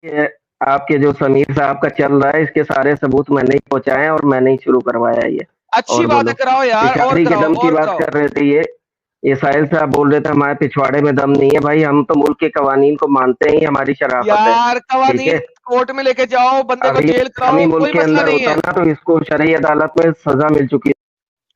کہ آپ کے جو سمیر صاحب کا چل رہا ہے اس کے سارے ثبوت میں نے ہی پہنچائے ہیں اور میں نے ہی شروع کروایا یہ. اچھی بات ہے, کراؤ یار, اور پچھاڑی کے کراؤ دم کی اور بات کراؤ. کر رہے تھے یہ ساحل صاحب بول رہے تھے ہمارے پچھواڑے میں دم نہیں ہے. بھائی ہم تو ملک کے قوانین کو مانتے ہیں, ہماری شرافت ہے. یار ٹھیک ہے, قوانین کورٹ میں لے کے جاؤ, بندے کو ابھی جیل ہم کراؤ, ہی ملک کوئی کے مسئلہ اندر نہیں ہوتا ہے. نا تو اس کو شرعی عدالت میں سزا مل چکی.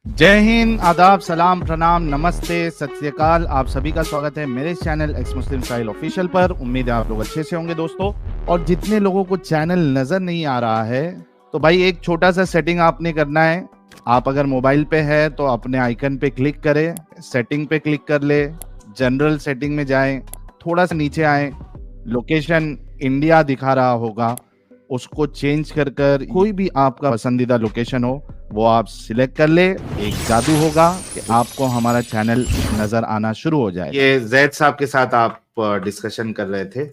جے ہند, آداب, سلام, پرنام, نمستے, ست سری اکال. آپ سبھی کا سواگت ہے میرے چینل ایکس مسلم ساحل آفیشیل پر. امید ہے آپ لوگ اچھے سے ہوں گے دوستو. اور جتنے لوگوں کو چینل نظر نہیں آ رہا ہے تو بھائی ایک چھوٹا سا سیٹنگ آپ نے کرنا ہے. آپ اگر موبائل پہ ہے تو اپنے آئیکن پہ کلک کریں, سیٹنگ پہ کلک کر لے, جنرل سیٹنگ میں جائیں, تھوڑا سا نیچے آئیں, لوکیشن انڈیا دکھا رہا ہوگا, اس کو چینج کر کوئی بھی آپ کا پسندیدہ لوکیشن ہو وہ آپ سلیکٹ کر لے. ایک جادو ہوگا کہ آپ کو ہمارا چینل نظر آنا شروع ہو جائے. یہ زید صاحب کے ساتھ آپ ڈسکشن کر رہے تھے.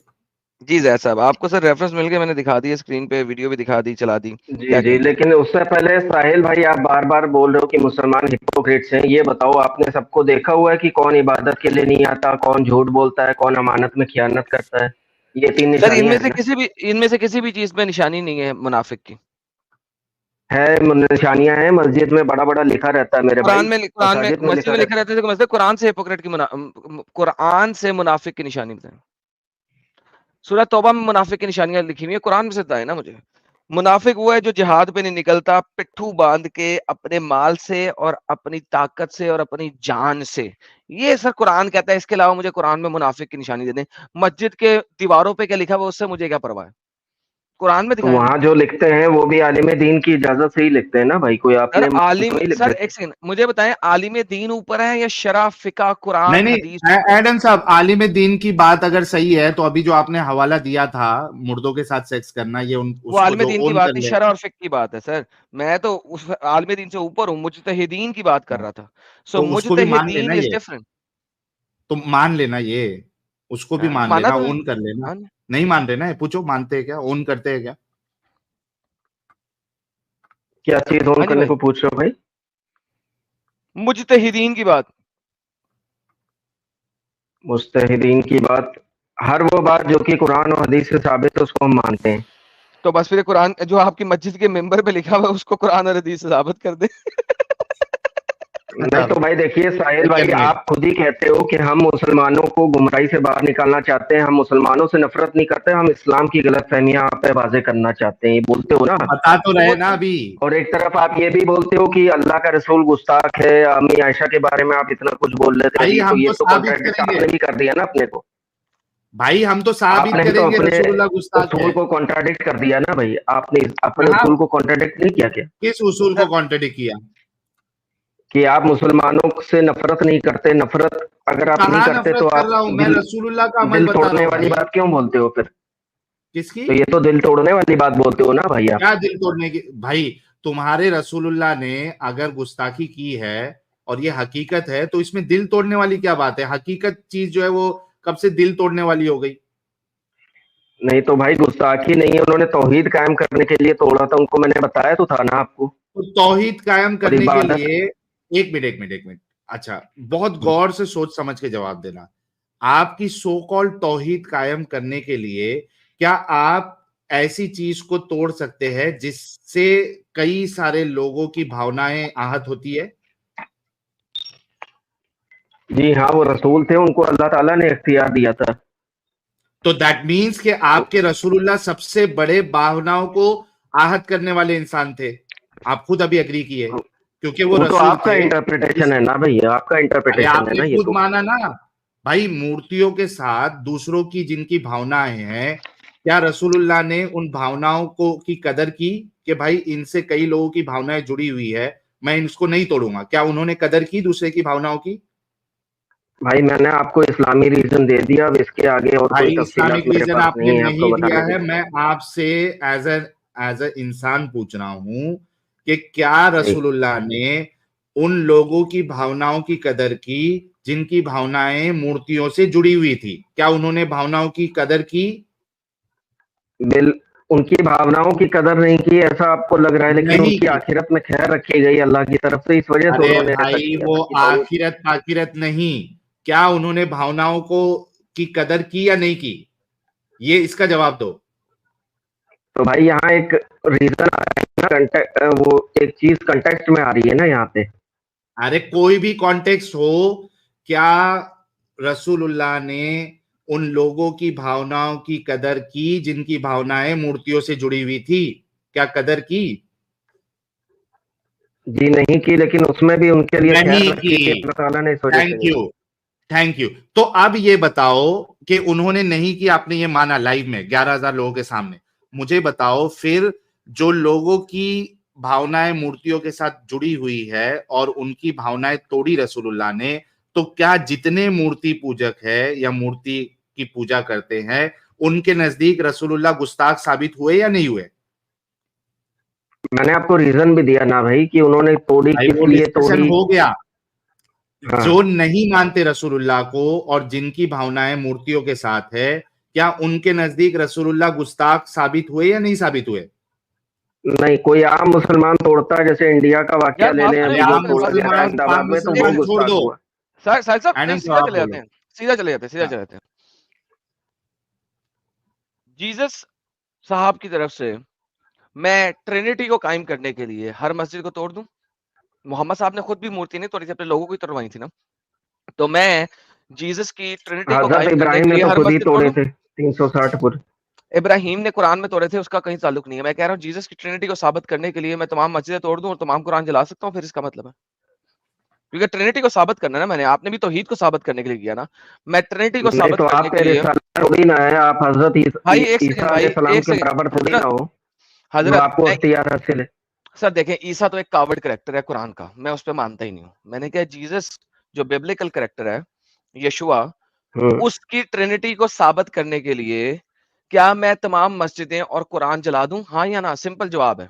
جی زید صاحب, آپ کو سر ریفرنس مل گیا, میں نے دکھا دی اسکرین پہ, ویڈیو بھی دکھا دی, چلا دی. جی لیکن اس سے پہلے ساحل بھائی آپ بار بار بول رہے ہو کہ مسلمان ہپوکریٹس ہیں. یہ بتاؤ آپ نے سب کو دیکھا ہوا ہے کہ کون عبادت کے لیے نہیں آتا, کون جھوٹ بولتا ہے, کون امانت میں خیانت کرتا ہے. یہ 3 سر ان نشانیاں ہیں میں سے کسی بھی چیز پہ نشانی نہیں ہے منافق کی. ہے نشانیاں ہیں. مسجد میں بڑا بڑا لکھا رہتا ہے میرے بھائی, قرآن میں مساجد مسجد میں لکھا رہتا رہتا ہے, قرآن سے ہپوکریٹ کی قرآن سے منافق کی نشانی بتائیں. سورہ توبہ میں منافق کی نشانیاں لکھی ہوئی ہیں, قرآن میں سے بتائیں نا مجھے. منافق وہ ہے جو جہاد پہ نہیں نکلتا, پٹھو باندھ کے اپنے مال سے اور اپنی طاقت سے اور اپنی جان سے. یہ سر قرآن کہتا ہے. اس کے علاوہ مجھے قرآن میں منافق کی نشانی دے دیں. مسجد کے دیواروں پہ کیا لکھا ہوا اس سے مجھے کیا پرواہ ہے, قرآن میں تو دکھائیں نا. وہاں جو لکھتے ہیں وہ بھی عالم دین کی اجازت سے ہی لکھتے ہیں نا بھائی, کوئی آپ سر نے عالم, نہیں لکھ سر دیتے. ایک سیکنڈ مجھے بتائیں, عالم دین اوپر ہے یا شرع, فقہ, قرآن, حدیث نہیں اوپر ہے؟ ایڈم صاحب, عالم دین کی بات اگر صحیح ہے تو ابھی جو آپ نے حوالہ دیا تھا مردوں کے ساتھ سیکس کرنا, یہ وہ اس کو عالم جو دین کی اون بات کر نہیں, لے. شرع اور فقہ کی بات ہے سر. میں تو اس عالم دین سے اوپر ہوں, مجتہدین کی بات کر رہا تھا. سو تو اس کو بھی مان مجتہدین لینا, از یہ ڈفرنٹ. تو مان لینا, یہ اس کو بھی مان مانا لینا, تو اون کر لینا. ہے. نہیں مان رہے نا, پوچھو مانتے ہیں کیا, اون کرتے ہیں کیا؟ کیا چیز اون ہاں جی کرنے بھائی, کو پوچھ رہے ہو بھائی؟ مجتہدین کی بات. مجتہدین کی بات, ہر وہ بات جو کہ قرآن اور حدیث سے ثابت ہے اس کو ہم مانتے ہیں. تو بس پھر قرآن جو آپ کی مسجد کے ممبر پہ لکھا ہوا ہے اس کو قرآن اور حدیث سے ثابت کر دیں. نہیں تو بھائی دیکھیے ساحل بھائی, سیکنڈ منٹ. آپ خود ہی کہتے ہو کہ ہم مسلمانوں کو گمراہی سے باہر نکالنا چاہتے ہیں, ہم مسلمانوں سے نفرت نہیں کرتے, ہم اسلام کی غلط فہمیاں آپ پہ واضح کرنا چاہتے ہیں, یہ بولتے ہو نا. بتا تو رہے نا ابھی. اور ایک طرف آپ یہ بھی بولتے ہو کہ اللہ کا رسول گستاخ ہے, امی عائشہ کے بارے میں آپ اتنا کچھ بول رہے تھے بھائی ابھی, تو ہم یہ تو ثابت کانٹریڈکٹ کریں آپ گے, نے بھی کر دیا نا اپنے کو. بھائی ہم تو آپ ثابت نے کریں تو گے اپنے رسول اللہ گستاخ اصول ہے. کو کانٹراڈکٹ کر دیا نا بھائی, آپ نے اپنے کہاں, اصول کو کانٹراڈکٹ نہیں کیا کیا کس اصول کو کانٹرڈکٹ کیا؟ کہ آپ مسلمانوں سے نفرت نہیں کرتے. نفرت اگر آپ نہیں کہاں کرتے تو نفرت کر آپ رہا ہوں میں, رسول اللہ کا عمل دل بتا رہا توڑنے ہوں والی بھائی. بات کیوں بولتے ہو پھر؟ کس کی؟ تو یہ تو دل توڑنے والی بات بولتے ہو نا بھائی آپ. کیا دل توڑنے کی بھائی؟ تمہارے رسول اللہ نے اگر گستاخی کی ہے اور یہ حقیقت ہے تو اس میں دل توڑنے والی کیا بات ہے؟ حقیقت چیز جو ہے وہ کب سے دل توڑنے والی ہو گئی؟ نہیں تو بھائی گستاخی نہیں ہے, انہوں نے توحید قائم کرنے کے لیے توڑا تھا, ان کو میں نے بتایا تو تھا نا آپ کو. تو توحید قائم اور کرنے کے عبادت, لیے ایک منٹ. اچھا, بہت غور سے سوچ سمجھ کے جواب دینا. آپ کی سو کال توحید قائم کرنے کے لیے کیا آپ ایسی چیز کو توڑ سکتے ہیں جس سے کئی سارے لوگوں کی بھاونائیں آہت ہوتی ہے؟ جی ہاں وہ رسول تھے, ان کو اللہ تعالیٰ نے اختیار دیا تھا. تو دیٹ مینس کہ آپ کے رسول اللہ سب سے بڑے بھاوناؤں کو آہت کرنے والے انسان تھے. آپ خود ابھی اگری کیے کیونکہ وہ تو رسول آپ کا تھے. انٹرپریٹیشن ہے نا بھائی, آپ کا ارے انٹرپریٹیشن آپ ہے نے نا یہ خود تو. مانا نا بھائی, مورتیوں کے ساتھ دوسروں کی جن کی بھاونائیں ہیں, کیا رسول اللہ نے ان بھاوناؤں کو کی قدر کی کہ بھائی ان سے کئی لوگوں کی بھاونائیں جڑی ہوئی ہے, میں اس کو نہیں توڑوں گا؟ کیا انہوں نے قدر کی دوسرے کی بھاوناؤں کی؟ بھائی میں نے آپ کو اسلامی ریزن دے دیا, اب اس کے آگے اور کوئی بھائی تفصیلات اسلامک میرے ریزن پاس آپ نے نہیں ہے آپ کو نہیں بتانے دیا کے ہے. لیے. میں آپ سے ایز اے انسان پوچھ رہا ہوں کہ کیا رسول اللہ نے ان لوگوں کی بھاوناؤں کی قدر کی جن کی بھاونائیں مورتیوں سے جڑی ہوئی تھی؟ کیا انہوں نے بھاوناؤں کی قدر کی؟ ان کی بھاوناؤں کی قدر نہیں کی ایسا آپ کو لگ رہا ہے, لیکن ان نہیں کی کی. آخرت میں خیر رکھی گئی اللہ کی طرف سے, اس وجہ سے ارے انہوں نے ایسا بھائی کیا وہ تھا کہ بھائی. آخرت نہیں, کیا انہوں نے بھاوناؤں کو کی قدر کی یا نہیں کی؟ یہ اس کا جواب دو. تو بھائی یہاں ایک ریزن آ رہا ہے نا, وہ ایک چیز کنٹیکسٹ میں آ رہی ہے نا یہاں پہ. ارے کوئی بھی کانٹیکسٹ ہو, کیا رسول اللہ نے ان لوگوں کی بھاوناؤں کی قدر کی جن کی بھاونائیں مورتیوں سے جڑی ہوئی تھی؟ کیا قدر کی؟ جی نہیں کی, لیکن اس میں بھی ان کے لیے خیر نہیں رکھی تھی کی. اللہ تعالیٰ نے, اس وجہ سے. Thank you. تو اب یہ بتاؤ کہ انہوں نے نہیں کی, آپ نے یہ مانا لائیو میں 11,000 لوگوں کے سامنے. مجھے بتاؤ پھر جو لوگوں کی بھاونائیں مورتیوں کے ساتھ جڑی ہوئی ہے اور ان کی بھاونائیں توڑی رسول اللہ نے, تو کیا جتنے مورتی پوجک ہے یا مورتی کی پوجا کرتے ہیں ان کے نزدیک رسول اللہ گستاخ ثابت ہوئے یا نہیں ہوئے؟ میں نے آپ کو ریزن بھی دیا نا بھائی کہ انہوں نے توڑی بھائی کس وہ لیے ڈسکشن توڑی. ہو گیا. ہاں. جو نہیں مانتے رسول اللہ کو اور جن کی بھاونائیں مورتیوں کے ساتھ ہے, کیا ان کے نزدیک رسول اللہ گستاخ ثابت ہوئے یا نہیں ثابت ہوئے؟ نہیں, کوئی عام مسلمان توڑتا ہے, جیسے انڈیا کا واقعہ یار لے بات لیں, سنیں, ابھی بات جو عام سنیں, توڑا بات گیا سنیں. تھا مسلمان احمد آباد میں, تو وہ مسلمان چھوڑ گستاخ دو. ہوا. ساحل صاحب ایڈم پلیز سیدھا صاحب چلے جاتے بولو. ہیں, سیدھا چلے جاتے ہیں. جیزس صاحب کی طرف سے میں ٹرینٹی کو قائم کرنے کے لیے ہر مسجد کو توڑ دوں؟ محمد صاحب نے خود بھی مورتی نہیں توڑی تھی, اپنے لوگوں کو ہی توڑوائی تھی نا. تو میں جیزس کی ٹرینٹی کو حضرت قائم کرنے ابراہیم کے نے لیے تو ہر خود ہی مسجد توڑ توڑے دوں؟ تھے 360 پور. ابراہیم نے قرآن میں توڑے تھے, اس کا کہیں تعلق نہیں ہے. میں کہہ رہا ہوں جیزس کی ٹرینٹی کو ثابت کرنے کے لیے میں تمام مسجدیں توڑ دوں اور تمام قرآن جلا سکتا ہوں, پھر اس کا مطلب ہے کیونکہ ٹرینٹی کو ثابت کرنا ہے نا میں نے, آپ نے بھی توحید کو ثابت کرنے کے لیے کیا نا, میں ٹرینٹی کو نہیں ثابت تو کرنے آپ کے پہ لیے. رسالت تھوڑی نہ ہے, آپ حضرت بھائی ایک عیسیٰ سیکنڈ, علیہ بھائی السلام ایک کے سیکنڈ برابر تھوڑی نہ ہو جو حضرت آپ کو اختیار حاصل ہے. سر دیکھیں, عیسیٰ تو ایک کاوڑ کریکٹر ہے قرآن کا, میں اس پہ مانتا ہی نہیں ہوں. میں نے کہا جیزس جو بیبلیکل کریکٹر ہے, یشوع, اس کی ٹرینٹی کو ثابت کرنے کے لیے کیا میں تمام مسجدیں اور قرآن جلا دوں, ہاں یا نہ؟ سمپل جواب ہے.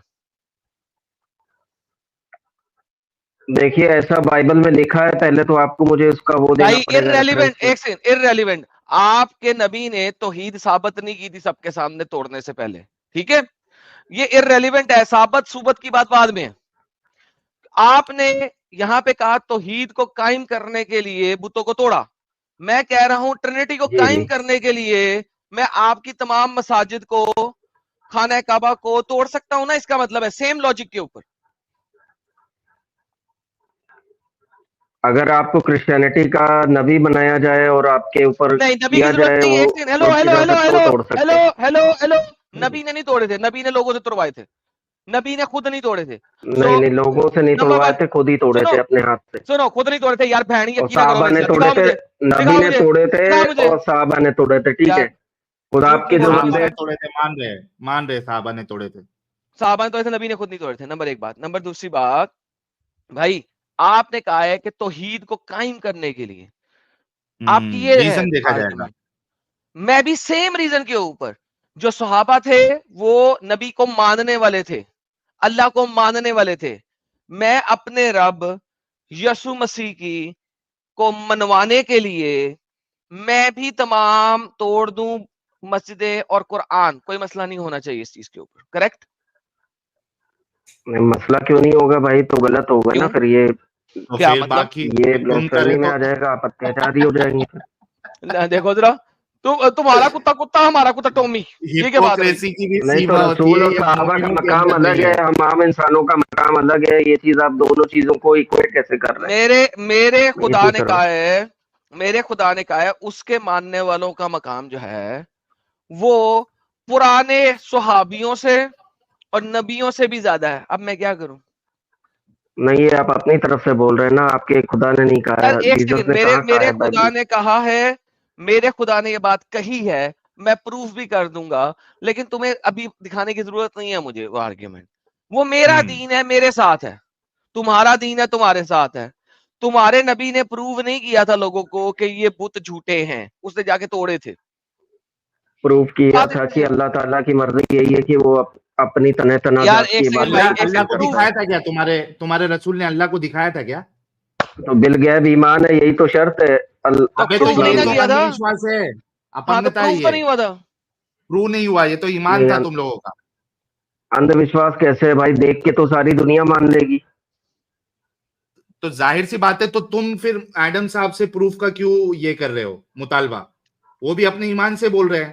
دیکھیے ایسا بائبل میں لکھا ہے, پہلے تو آپ کو مجھے اس کا وہ دینا بھائی پڑے گا ارریلیونٹ, ریفرنس. ایک سیکنڈ, ارریلیونٹ. آپ کے نبی نے توحید ثابت نہیں کی تھی سب کے سامنے توڑنے سے پہلے, ٹھیک ہے, یہ ارریلیونٹ ہے, ثابت ثبوت کی بات بعد میں ہے. آپ نے یہاں پہ کہا توحید کو قائم کرنے کے لیے بتوں کو توڑا, میں کہہ رہا ہوں ٹرینٹی کو جی قائم جی, کرنے کے لیے میں آپ کی تمام مساجد کو, خانہ کعبہ کو توڑ سکتا ہوں نا, اس کا مطلب ہے سیم لاجک کے اوپر. اگر آپ کو کرسچینٹی کا نبی بنایا جائے اور آپ کے اوپر نہیں, نبی کی کیا ضرورت جائے نہیں. وہ ایک سیکنڈ, ہیلو اس ہیلو ہیلو اجازت تو ہیلو توڑ سکتے ہیلو ہیں. ہیلو ہیلو, نبی نے نہیں توڑے تھے, نبی نے لوگوں سے توڑوائے تھے, نبی نے خود نہیں توڑے تھے. سو نہیں نہیں, لوگوں سے نہیں نمبر توڑوائے ون, تھے, خود ہی توڑے سنو تھے اپنے ہاتھ سے. سنو, خود نہیں توڑے تھے یار, بہن اور یقین نہ کرو صحابہ میرے نے ساتھ, توڑے دکھاؤ تھے, مجھے, نبی دکھاؤ نے مجھے, توڑے تھے دکھاؤ مجھے. اور صحابہ نے توڑے تھے, ٹھیک یار ہے. خدا جھوٹ آپ کیوں کے جو بول رہے ہو صحابہ بندے نے آپ؟ توڑے تھے, مان رہے صحابہ نے توڑے تھے. صحابہ نے توڑے تھے, نبی نے خود نہیں توڑے تھے. نمبر ایک بات. نمبر دوسری بات, بھائی آپ نے کہا ہے کہ توحید کو قائم کرنے کے لیے آپ کی یہ ہے ریزن دیکھا جائے گا. آرگومنٹ, میں بھی سیم ریزن کے اوپر, جو صحابہ تھے وہ نبی کو ماننے والے تھے, اللہ کو ماننے والے تھے. میں اپنے رب یسوع مسیح کی کو منوانے کے لیے میں بھی تمام توڑ دوں مسجدیں اور قرآن, کوئی مسئلہ نہیں ہونا چاہیے اس چیز کے اوپر, کریکٹ؟ مسئلہ کیوں نہیں ہوگا بھائی, تو غلط ہوگا نا کیوں, پھر, یہ تو کیا پھر مطلب؟ باقی یہ تم کرے بلاسفیمی میں تو آ جائے گا, آپ اتیاچاری ہو جائیں گے پھر. دیکھو ذرا, تمہارا کتا کتا, ہمارا کتا ٹومی, یہ کیا بات رہی؟ ہپوکریسی کی بھی نہیں تو سیما ہوتی رسول ہے, اور یہ صحابہ کا مومنوں کے مقام اندر الگ نہیں ہے, ہے. ہم عام انسانوں کا مقام الگ ہے, یہ چیز آپ دونوں چیزوں کو ایکویٹ کیسے کر رہے میرے ہیں, یہ خدا پوچھ نے رہا ہوں. کہا ہے, میرے خدا نے کہا ہے اس کے ماننے والوں کا مقام جو ہے وہ پرانے صحابیوں سے اور نبیوں سے بھی زیادہ ہے. اب میں کیا کروں؟ نہیں, یہ آپ اپنی طرف سے بول رہے ہیں نا, آپ کے خدا نے نہیں کہا یار ہے, ایک جیزس سیکنڈ, نے کہاں کہا میرے ہے خدا بائبل. نے کہا ہے, میرے خدا نے یہ بات کہی ہے, میں پروف بھی کر دوں گا, لیکن تمہیں ابھی دکھانے کی ضرورت نہیں ہے مجھے وہ آرگیومنٹ. وہ میرا دین ہے, میرے ساتھ ہے, تمہارا دین ہے, تمہارے ساتھ ہے. تمہارے نبی نے پروو نہیں کیا تھا لوگوں کو کہ یہ بت جھوٹے ہیں, اس نے جا کے توڑے تھے. پروف کیا بات تھا اتنی کہ ہے. اللہ تعالیٰ کی مرضی یہی ہے کہ وہ اپنی یار تنازعات کی ایک سیکنڈ بھائی, عبادت ایک اللہ حاصل سیکنڈ, کو کرتا پروف, ہے. دکھایا تھا کیا تمہارے رسول نے اللہ کو دکھایا تھا کیا؟ تو بالغیب ایمان ہے, یہی تو شرط ہے. تو ابے تو پروف نہیں یہ نہ تو کیا اندھ تھا. وشواس ہے, ہاں تو اپنگتا ہے, پروف تو یہ نہیں ہوا تھا. پرو نہیں ہوا, یہ تو ایمان نہیں, تھا تم لوگوں کا. اندھ وشواس کیسے ہے بھائی, دیکھ کے تو ساری دنیا مان لے گی. تو ظاہر سی بات ہے, تو تم پھر ایڈم صاحب سے پروف کا کیوں یہ کر رہے ہو مطالبہ؟ وہ بھی اپنے ایمان سے بول رہے ہیں,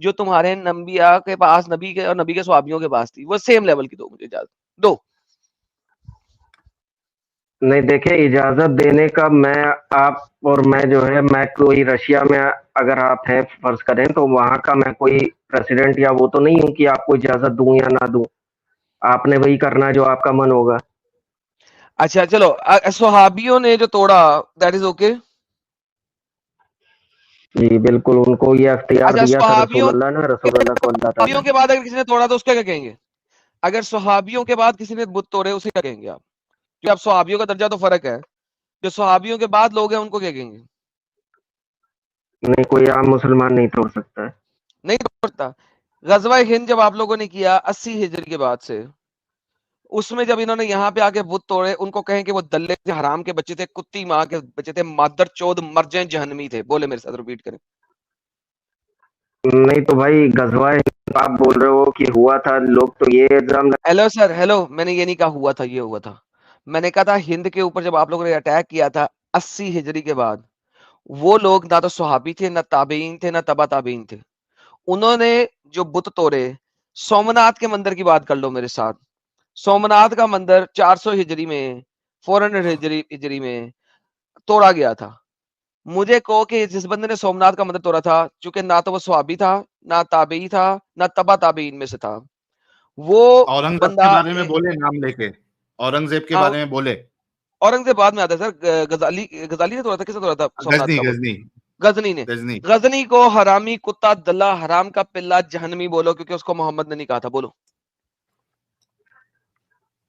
جو تمہارے انبیاء کے پاس نبی کے اور نبی کے صحابیوں کے پاس تھی, وہ سیم لیول کی دو مجھے اجازت دو. نہیں دیکھیں, اجازت دینے کا میں آپ اور میں جو ہے, میں کوئی رشیا میں اگر آپ ہیں فرض کریں تو وہاں کا میں کوئی پریسیڈنٹ یا وہ تو نہیں ہوں کہ آپ کو اجازت دوں یا نہ دوں. آپ نے وہی کرنا جو آپ کا من ہوگا. اچھا چلو, صحابیوں نے جو توڑا دیٹ از اوکے. جی بالکل, ان کو یہ اختیار اچھا دیا تھا رسول صحابیوں اللہ نے, رسول اللہ کو اللہ تعالیٰ صحابیوں نے. کے بعد اگر کسی نے توڑا تو اس کا کیا کہیں گے؟ اگر صحابیوں کے بعد کسی نے بت توڑے اسے کیا کہیں گے آپ؟ کہ اب صحابیوں کا درجہ تو فرق ہے, جو صحابیوں کے بعد لوگ ہیں ان کو کیا کہیں گے؟ نہیں, کوئی عام مسلمان نہیں توڑ سکتا ہے. نہیں توڑتا. غزوہ ہند جب آپ لوگوں نے کیا 80 ہجری کے بعد سے, اس میں جب انہوں نے یہاں پہ آ کے بت توڑے, ان کو کہیں کہ وہ دلے تھے, حرام کے بچے تھے, کتی ماں کے بچے تھے, مادر چود مر جائیں جہنمی تھے. بولے میرے ساتھ, ریپیٹ کریں. نہیں تو بھائی غزوہ ہند آپ بول رہے ہو کہ ہوا تھا, لوگ تو یہ الزام ہیلو سر, ہیلو, میں نے یہ نہیں کہا ہوا تھا یہ ہوا تھا, میں نے کہا تھا ہند کے اوپر جب آپ لوگوں نے اٹیک کیا تھا 80 ہجری کے بعد, وہ لوگ نہ تو صحابی تھے, نہ تابعین تھے, نہ تبع تابعین تھے. انہوں نے جو بت توڑے, سومنات کے مندر کی بات کر لو میرے ساتھ. سومنات کا مندر 400 ہجری میں 400 ہجری میں توڑا گیا تھا. مجھے کہو کہ جس بندے نے سومنات کا مندر توڑا تھا, چونکہ نہ تو وہ صحابی تھا, نہ تابعی تھا, نہ تبع تابعین میں سے تھا, وہ اورنگزیب کے بندہ بارے میں بولے, نام لے کے اورنگزیب کے بارے میں بولے. اورنگزیب بعد میں آتا ہے سر. غزالی نے توڑا تھا, کس نے توڑا تھا سومنات کا مندر؟ غزنی نے. غزنی کو حرامی, کتا, دلہ, حرام کا پلہ, جہنمی بولو, کیونکہ اس کو محمد نے نہیں کہا تھا. بولو.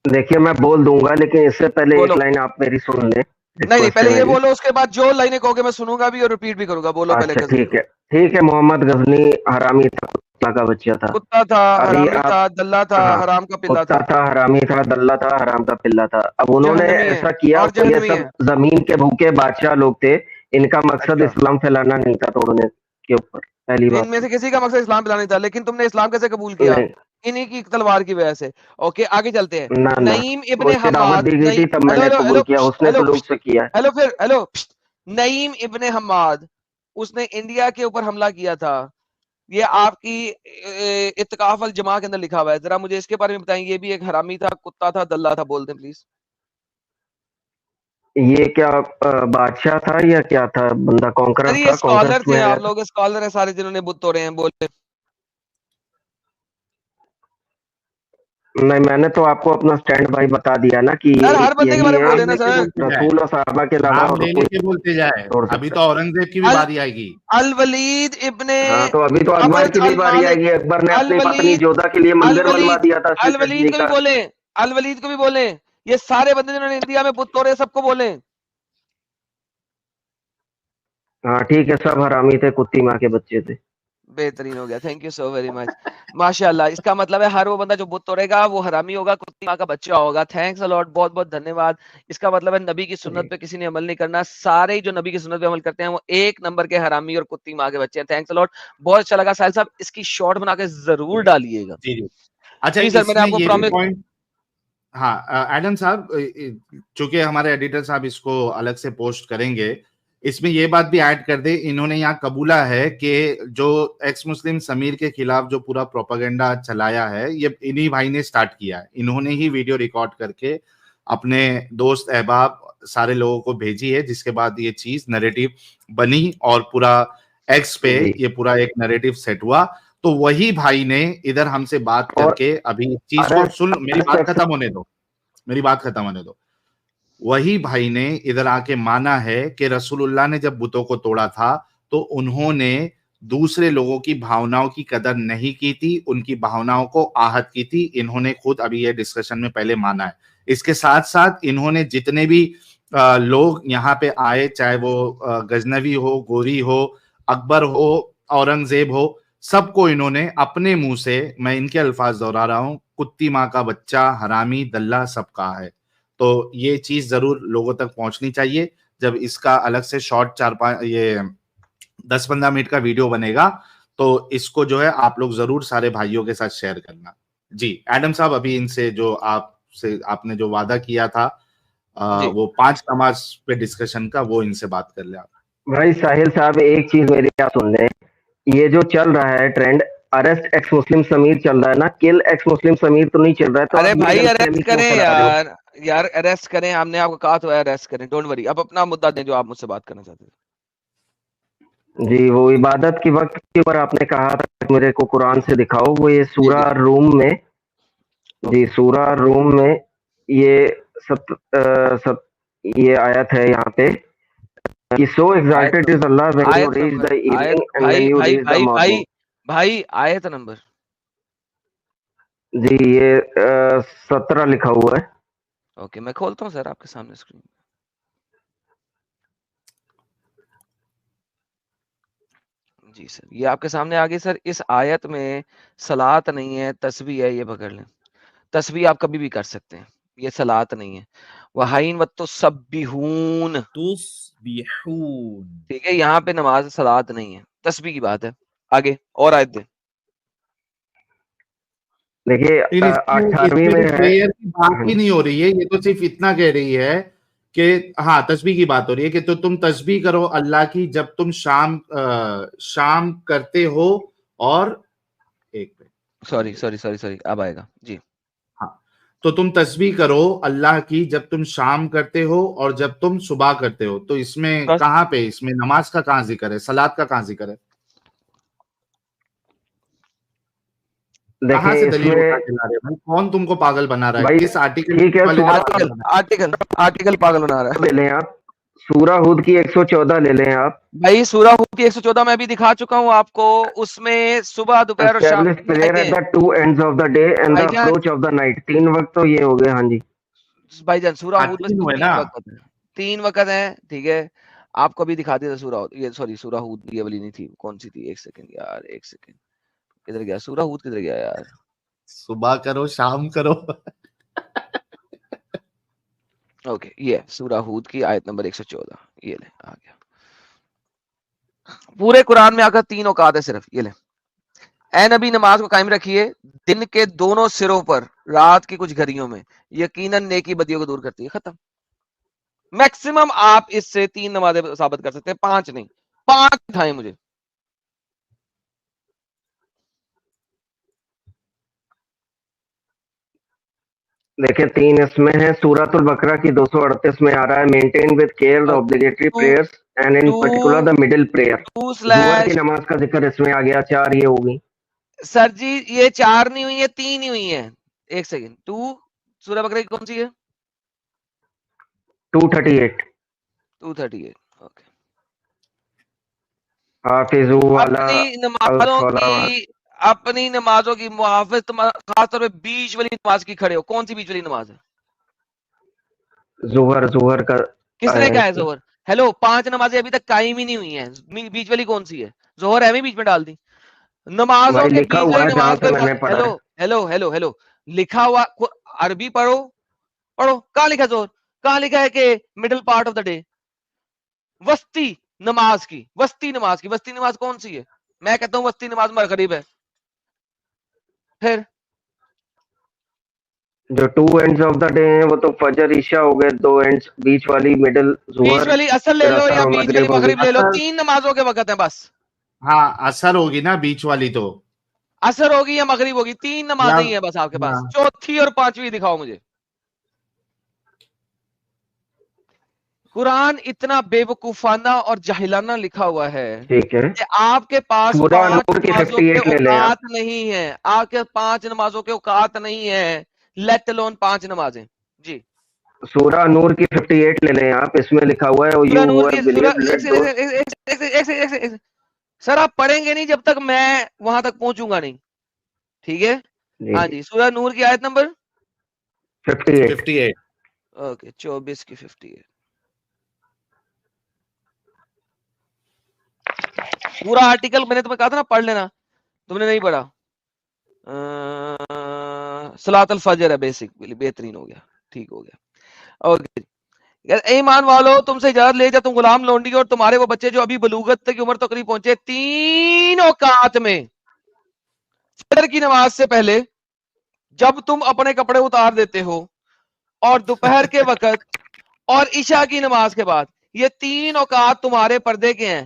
دیکھیے میں بول دوں گا, لیکن اس سے پہلے ایک بولو. لائن آپ میری سن لیں. نہیں ریکویسٹ ہے پہلے یہ میری. بولو, اس کے بعد جو لائنیں کہو گے میں سنوں گا بھی اور ریپیٹ بھی کروں گا. بولو پہلے اچھا غزنی ٹھیک کو. ہے, ٹھیک ہے. محمد غزنی حرامی تھا, کتا کا بچہ تھا. کتا تھا, ابھی حرامی آپ, تھا, دلہ تھا, ہاں, حرام کا پلہ کتا تھا, تھا, حرامی تھا, دلہ تھا, حرام کا پلہ تھا. اب انہوں نے جہنمی ہے ایسا کیا اور تو یہ جہنمی سب ہے. زمین کے بھوکے بادشاہ لوگ تھے, ان کا مقصد اچھا, اسلام پھیلانا نہیں تھا توڑنے کے اوپر. پہلی ان بات میں تو سے کسی کا مقصد اسلام پلانا نہیں تھا, لیکن تم نے اسلام کیسے قبول کیا؟ نہیں, انہی کی تلوار کی وجہ سے. اوکے آگے چلتے ہیں. نہ نعیم ابن مجھ سے دعوت حماد, دی گئی نہیں, تھی تب میں ہیلو نے ہیلو قبول ہیلو کیا, اس نے ہیلو سلوک سے کیا ہے. ہیلو پھر ہیلو. نعیم ابن حماد, اس نے انڈیا کے اوپر حملہ کیا تھا. یہ آپ کی اتقاف الجماع کے اندر لکھا ہوا ہے, ذرا مجھے اس کے بارے میں بتائیں. یہ بھی ایک حرامی تھا, کتا تھا, دلہ تھا. بول دیں پلیز. یہ کیا بادشاہ تھا یا کیا تھا, بندہ کانکرر سر یہ تھا, اسکالر کانکرسٹ تھے, میں آیا آپ تھا. لوگ اسکالر ہیں سارے جنہوں نے بت توڑے ہیں. بولے. نہیں, میں نے تو آپ کو اپنا سٹینڈ بائی بتا دیا نا کہ سر ہر بندے کے یہی بارے میں ہے, بولے نام نا لے کے سر. بولتے جائے, رسول اور صحابہ کے علاوہ نام اور لے لے کوئی کے بولتے جائے. توڑ ابھی سکتا تو اورنگزیب کی بھی باری آئے گی. الولید ابن ہے. ہاں تو ابھی تو اکبر کی بھی باری آئے المالک, گی. اکبر نے اپنی پتنی الولید, جودھا کے لیے مندر بنوا الولید, دیا تھا شری الولید کرشنی کو بھی کا. بولیں, الولید کو بھی بولیں. یہ سارے بندے جنہوں نے انڈیا میں بت توڑے سب کو بولیں. ہاں ٹھیک ہے, سب حرامی تھے, کتی ماں کے بچے تھے. بہترین ہو گیا, thank you so very much. ماشاء اللہ. اس کا مطلب ہے ہر وہ بندہ جو بت توڑے گا وہ حرامی ہوگا, کتی ماں کا بچہ ہوگا. تھینکس الاٹ, بہت بہت دھنیہ واد. اس کا مطلب ہے نبی کی سنت پہ کسی نے عمل نہیں کرنا. سارے جو نبی کی سنت پہ عمل کرتے ہیں وہ ایک نمبر کے حرامی اور کتی ماں کے بچے ہیں. تھینکس الاٹ, بہت اچھا لگا. ساحل صاحب اس کی شارٹ بنا کے ضرور ڈالیے گا. جی جی. اچھا جی سر, میں اس نے میں آپ کو یہ بھی پرامس. پوائنٹ, ہاں ایڈم صاحب, چونکہ ہمارے ایڈیٹر صاحب اس کو الگ سے پوسٹ کریں گے, اس میں یہ بات بھی ایڈ کر دے, انہوں نے یہاں قبولہ ہے کہ جو ایکس مسلم سمیر کے خلاف جو پورا پروپیگنڈا چلایا ہے یہ انہی بھائی نے سٹارٹ کیا ہے. انہوں نے ہی ویڈیو ریکارڈ کر کے اپنے دوست احباب سارے لوگوں کو بھیجی ہے, جس کے بعد یہ چیز نریٹو بنی اور پورا ایکس پہ یہ پورا ایک نریٹو سیٹ ہوا. تو وہی بھائی نے ادھر ہم سے بات کر اور کے, ابھی اس چیز کو سن, میری بات ختم ہونے دو, میری بات ختم ہونے دو. وہی بھائی نے ادھر آ کے مانا ہے کہ رسول اللہ نے جب بتوں کو توڑا تھا تو انہوں نے دوسرے لوگوں کی بھاوناؤں کی قدر نہیں کی تھی, ان کی بھاوناؤں کو آہت کی تھی. انہوں نے خود ابھی یہ ڈسکشن میں پہلے مانا ہے. اس کے ساتھ ساتھ انہوں نے جتنے بھی لوگ یہاں پہ آئے, چاہے وہ غزنوی ہو, گوری ہو, اکبر ہو, اورنگزیب ہو, سب کو انہوں نے اپنے منہ سے, میں ان کے الفاظ دہرا رہا ہوں, کتی ماں کا بچہ, حرامی, دلہ سب کہا ہے. تو یہ چیز ضرور لوگوں تک پہنچنی چاہیے. جب اس کا الگ سے شارٹ 10-15 منٹ کا ویڈیو بنے گا تو اس کو جو ہے آپ لوگ ضرور سارے بھائیوں کے ساتھ شیئر کرنا. جی ایڈم صاحب, ابھی ان سے جو آپ نے جو وعدہ کیا تھا وہ 5 نماز پہ ڈسکشن کا, وہ ان سے بات کر لیں آپ. بھائی ساحل صاحب ایک چیز میری آپ سن لیں, یہ جو چل رہا ہے trend arrest ex Muslim Sameer چل رہا ہے نا, کل ایکس مسلم سمیر تو نہیں چل رہا ہے, تو ارے آپ یہ بھائی غلط اریسٹ فہمی کیوں کریں پھیلا رہے ہو؟ یار, یار اریسٹ کریں, ہم نے آپ کو کہا تو ہے اریسٹ کریں, ڈونٹ وری. اب اپنا مدعا دیں جو آپ مجھ سے بات کرنا چاہتے تھے. جی, وہ عبادت کے وقت کے اوپر آپ نے کہا تھا کہ میرے کو قرآن سے دکھاؤ, وہ یہ جی سورہ جی روم میں, جی اوکے سورہ روم میں یہ یہ آیت ہے یہاں پہ کہ so آیت exalted is number, Allah when you آیت reach نمبر, the آیت evening and when بھائی you بھائی reach the بھائی morning. بھائی بھائی آیت نمبر. جی یہ 17 لکھا ہوا ہے. اوکے میں کھولتا ہوں سر آپ کے سامنے اسکرین. جی سر یہ آپ کے سامنے آگے سر. اس آیت میں صلاۃ نہیں ہے, تسبیح ہے, یہ پکڑ لیں. تسبیح آپ کبھی بھی کر سکتے ہیں, یہ صلاۃ نہیں ہے. وَحَيْن وَتُسَبِّحُونَ, تسبیحون. ٹھیک ہے, یہاں پہ نماز صلاۃ نہیں ہے, تسبیح کی بات ہے. آگے اور آیت دیں. دیکھیے اس 18ویں میں میں تو ہے. پریئر کی بات ہاں ہی جی, نہیں ہو رہی ہے, یہ تو صرف اتنا کہہ رہی ہے کہ ہاں تسبیح کی بات ہو رہی ہے کہ تو تم تسبیح کرو اللہ کی جب تم شام کرتے ہو, اور ایک minute sorry sorry sorry sorry اب آئے گا جی. ہاں, تو تم تسبیح کرو اللہ کی جب تم شام کرتے ہو اور جب تم صبح کرتے ہو. تو اس میں بس کہاں پہ, اس میں نماز کا کہاں ذکر ہے, صلاۃ کا کہاں ذکر ہے, دیکھیں کہاں سے اس دلیل میں اٹھا کے لا رہے ہیں بھائی؟ کون تم کو پاگل بنا رہا ہے, بھائی کس آرٹیکل ٹھیک ہے, والے نے سورہ پاگل آرٹیکل بنا آرٹیکل آرٹیکل پاگل بنا رہا ہے. لے لیں آپ, سورہ ہود کی 114 لے لیں آپ. بھائی سورہ ہود کی 114 میں بھی دکھا چکا ہوں آپ کو, اس میں صبح دوپہر اور شام Establish کی prayer آیتیں at ہیں. the two ends of the day and the بھائی جان, approach of the night. 3 وقت تو یہ ہو گئے. ہاں جی, بھائی جان سورہ ہاں ہود میں تین صرف ہوئے 3 نا. وقت ہیں, 3 وقت ہیں, ٹھیک ہے. آپ کو بھی دکھا دیا تھا سورہ ہود, یہ سوری سورہ ہود یہ والی نہیں تھی, کون سی تھی, ایک سیکنڈ یار, ایک سیکنڈ, کدھر گیا سورہ ہود, کدھر گیا یار. صبح کرو شام کرو. اوکے یہ سورہ ہود کی آیت نمبر 114, یہ لے آ گیا. پورے قرآن میں آگر 3 اوقات ہے صرف, یہ لے. اے نبی نماز کو قائم رکھیے دن کے دونوں سروں پر رات کی کچھ گھڑیوں میں, یقیناً نیکی بدیوں کو دور کرتی ہے. ختم. میکسیمم آپ اس سے 3 نمازیں ثابت کر سکتے ہیں, 5 نہیں, 5 دکھائیں مجھے. دیکھیں 3 اس میں ہے. سورۃ البقرہ کی 238 میں آ رہا ہے maintain with care the obligatory prayers and in particular the middle prayer. ظہر کی نماز کا ذکر اس میں آ گیا, 4 یہ ہوگی. سر جی یہ 4 نہیں ہوئی ہے, 3 ہی ہوئی ہیں. ایک سیکنڈ, 2 سورہ بقرہ کی کون سی ہے, 238 238. اوکے. حافظوا علی اپنی نمازوں الصلوات. کی, اپنی نمازوں کی محافظ, خاص طور پہ بیچ والی نماز کی کھڑے ہو. کون سی بیچ والی نماز ہے, ظہر کا کس نے آیا کہا ہے اس میں. ظہر؟ ہیلو, 5 نمازیں ابھی تک قائم ہی نہیں ہوئی ہیں, بیچ والی کون سی ہے, ظہر ہے بیچ میں ڈال دی. نمازوں بھائی کے لکھا بیچ ہوا والی ہے جہاں نماز سے کو, میں نے پڑھا ہیلو ہے. ہیلو ہیلو ہیلو, لکھا ہوا عربی پڑھو, پڑھو, کہاں لکھا ظہر, کہاں لکھا ہے کہ middle part of the day. وسطی نماز کی, وسطی نماز کی, وسطی نماز کون سی ہے, میں کہتا ہوں وسطی نماز مغرب ہے. پھر جو 2 ends آف دا ڈے ہیں وہ تو فجر عشاء ہو گئے, 2 ends بیچ والی مڈل بیچ ظہر والی اصل لے پھر لو اثر یا و بیچ والی مغرب ہوگی. مغرب لے لو, اثر, 3 نمازوں کے وقت ہیں بس. ہاں اثر ہوگی نا بیچ والی, تو اثر ہوگی یا مغرب ہوگی, 3 یا نمازیں ہی ہیں بس آپ کے پاس. چوتھی اور 5ویں دکھاؤ مجھے. قرآن اتنا بے وقوفانہ اور جاہلانہ لکھا ہوا ہے ٹھیک ہے. کہ آپ کے پاس سورہ 5 نور کی نمازوں کے 58 لے لیں آپ. اوقات نہیں ہے, آپ کے 5 نمازوں کے اوقات نہیں ہے, لیٹ الون 5 نمازیں. جی سورہ نور کی 58 لے لیں آپ, اس میں لکھا ہوا ہے سورہ you who نور are کی believe let those. سر آپ پڑھیں گے نہیں جب تک میں وہاں تک پہنچوں گا نہیں, ٹھیک ہے. جی ہاں جی جی, سورہ نور کی آیت نمبر 58. 58. اوکے 24 کی 58. پورا آرٹیکل میں نے تمہیں کہا تھا نا پڑھ لینا, تم نے نہیں پڑھا. صلاۃ الفجر ہے بیسک, بہترین ہو گیا, ٹھیک ہو گیا. اوکے ایمان والو, تم سے اجازت لے جب تم غلام لونڈی اور تمہارے وہ بچے جو ابھی بلوغت کی عمر تک قریب پہنچے, 3 اوقات میں فجر کی نماز سے پہلے, جب تم اپنے کپڑے اتار دیتے ہو, اور دوپہر کے وقت, اور عشاء کی نماز کے بعد. یہ 3 اوقات تمہارے پردے کے ہیں.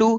2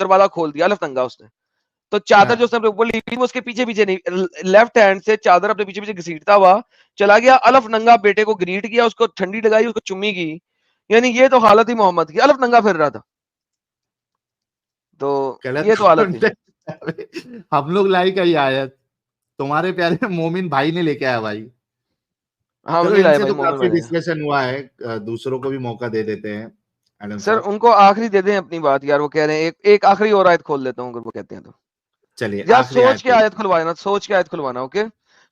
دروازہ کھول دیا الف ننگا اس نے. تو چادر جو اس نے اوپر لی وہ اس کے پیچھے پیچھے نہیں, لیفٹ ہینڈ سے چادر اپنے پیچھے پیچھے گھسیٹتا ہوا چلا گیا, الف ننگا بیٹے کو گریٹ کیا, اس کو ٹھنڈی لگائی, اس کو چمی کی. یعنی یہ تو حالت ہی محمد کی, الف ننگا پھر رہا تھا. تو یہ تو حالت تھی. ہم لوگ لائک آئی آیت تمہارے پیارے مومن بھائی نے لے کے آیا بھائی. ہاں چلو نہیں ان لائے سے بھائی تو مومن کافی بھائی. ڈسکشن ہوا ہے, دوسروں کو بھی موقع دے دیتے ہیں. سر ان کو آخری دے دیں اپنی بات یار, وہ کہہ رہے ہیں ایک آخری اور آیت کھول دیتا ہوں اگر وہ کہتے ہیں تو. چلیے یا آخری سوچ کے آیت کھلوانا, سوچ کے آیت کھلوانا. اوکے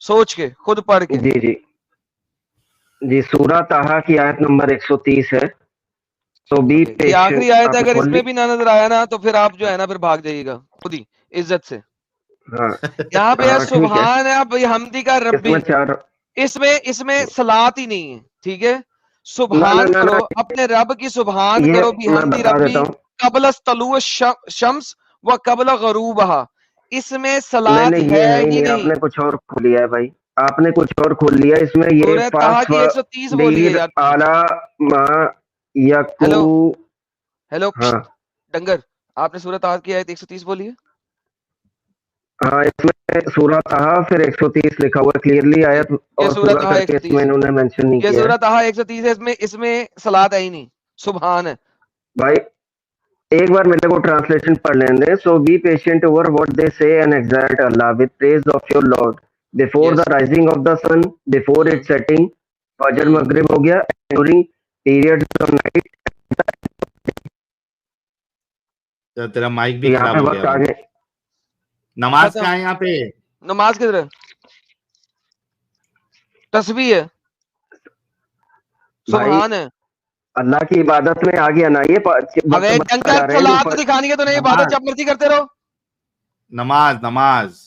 سوچ کے خود پڑھ کے. جی جی جی, سورہ طٰہٰ کی آیت نمبر 130 ہے. So be یہ آخری patient. آیت آپ اگر کھول اس لی؟ میں بھی نہ نظر آیا نا تو پھر آپ جو ہے نا پھر بھاگ جائیے گا خود ہی عزت سے. ہاں یہاں پہ ہاں ٹھیک ہے, سبحان ہے بھائی حمدی کا اس ربی, میں 4 اس میں صلات ہی نہیں ہے. ٹھیک ہے, نہ سبحان نہ کرو نہ, اپنے رب کی, سبحان یہ کرو بھی میں حمدی بتا ربی دیتا ہوں. قبل طلوع شمس و قبل غروبہا. اس میں نہیں صلات نہیں, یہ ہے ہے ہی ہی نہیں, آپ نہیں. نے کچھ اور کھول لیا ہے بھائی, آپ نے کچھ اور کھول لیا. اس میں یہ سورہ طٰہٰ فاس کی 130 بولی ہے دیر یار. اعلی ما ہیلو یکو. ہیلو ہاں ڈنگر, آپ نے سورہ طٰہٰ کی آیت 130 بولی ہے. ہاں, اس میں سورہ طٰہٰ پھر 130 لکھا ہوا ہے کلیئرلی آیت, یہ اور سورہ پورا طٰہٰ کر کے اس میں 130 ہے, انہوں نے مینشن نہیں یہ کیا ہے سورہ طٰہٰ 130 ہے, اس میں صلات ہے ہی نہیں, سبحان ہے. بھائی. ایک بار میرے کو ٹرانسلیشن پڑھ لیں دیں. So be patient over what they say and exalt Allah with praise of your lord before the یس. Rising of the sun before it setting. فجر مغرب ہو گیا, ڈیورنگ پیریڈز آف نائٹ. تیرا مائک تو بھی یہاں خراب پہ ہو گیا وقت بھائی. آگے. نماز کہاں ہے یہاں پہ؟ نماز کدھر ہے؟ تسبیح ہے, بھائی سبحان ہے. اللہ کی عبادت میں آ گیا نا, یہ وقت اوے بتا ڈنگر جا رہے ہیں جو صلات دکھانی ہے تو نہیں, عبادت نماز جب مرضی کرتے رہو. نماز نماز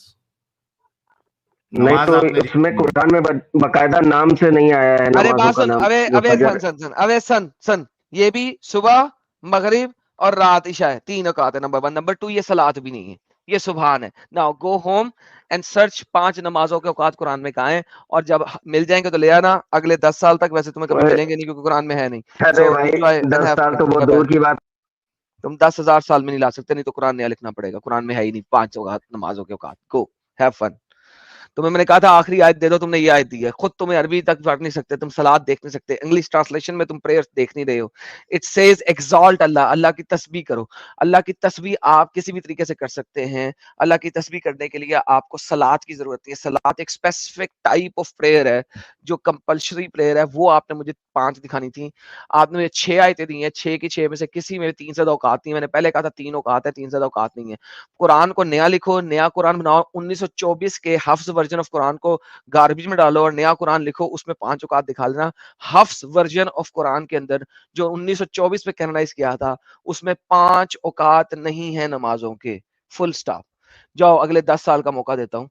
نہیں نماز تو آپ نے اس میں لکھی ہے. قرآن میں باقاعدہ نام سے نہیں آیا ہے ارے نمازوں بات کا سن, نام, اوے جو اوے فجر. اوے سن یہ بھی صبح مغرب اور رات عشاء ہے, 3 اوقات ہے. نمبر 1. نمبر 2, یہ صلات بھی نہیں ہے, یہ سبحان ہے. Now go home and search 5 نمازوں کے اوقات قرآن میں کہاں ہیں, اور جب مل جائیں گے تو لے آنا. اگلے 10 سال تک ویسے تمہیں کبھی ملیں گے نہیں کیونکہ قرآن میں ہے نہیں. ارے سو بھائی انجوائے اینڈ 10 ہیو سال فن. تو بہت دور کی بات. تم 10,000 سال میں نہیں لا سکتے, نہیں تو قرآن نیا لکھنا پڑے گا. قرآن میں ہے ہی نہیں 5 اوقات نمازوں کے اوقات. Go have fun. تمہیں میں نے کہا تھا آخری آیت دے دو, تم نے یہ آیت دی ہے. خود تمہیں عربی تک پڑھ نہیں سکتے, تم صلات دیکھ نہیں سکتے, انگلش ٹرانسلیشن میں تم پریئر دیکھ نہیں رہے ہو. اٹ سیز ایگزالٹ اللہ, اللہ کی تسبیح کرو. اللہ کی تسبیح آپ کسی بھی طریقے سے کر سکتے ہیں. اللہ کی تسبیح کرنے کے لیے آپ کو صلات کی ضرورت ہے. صلات ایک اسپیسیفک ٹائپ آف پریئر ہے جو کمپلسری پریئر ہے. وہ آپ نے مجھے 5 دکھانی تھی, آپ نے مجھے 6 آیتیں دی ہیں. 6 کی 6 میں سے کسی میں 3 سے زیادہ اوقات نہیں. میں نے پہلے کہا تھا 3 اوقات ہے, 3 سے زیادہ اوقات نہیں ہے. قرآن کو نیا لکھو, نیا قرآن بناؤ. 1924 کے حفظ ورژن آف قرآن کو گاربیج میں ڈالو اور نیا قرآن لکھو, اس میں 5 اوقات دکھا دینا. حفظ ورژن آف قرآن کے اندر جو 1924 میں کینونائز کیا تھا, اس میں 5 اوقات نہیں ہیں نمازوں کے, فل سٹاپ. جاؤ اگلے 10 سال کا موقع دیتا ہوں,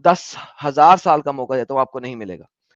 10,000 سال کا موقع دیتا ہوں, آپ کو نہیں ملے گا.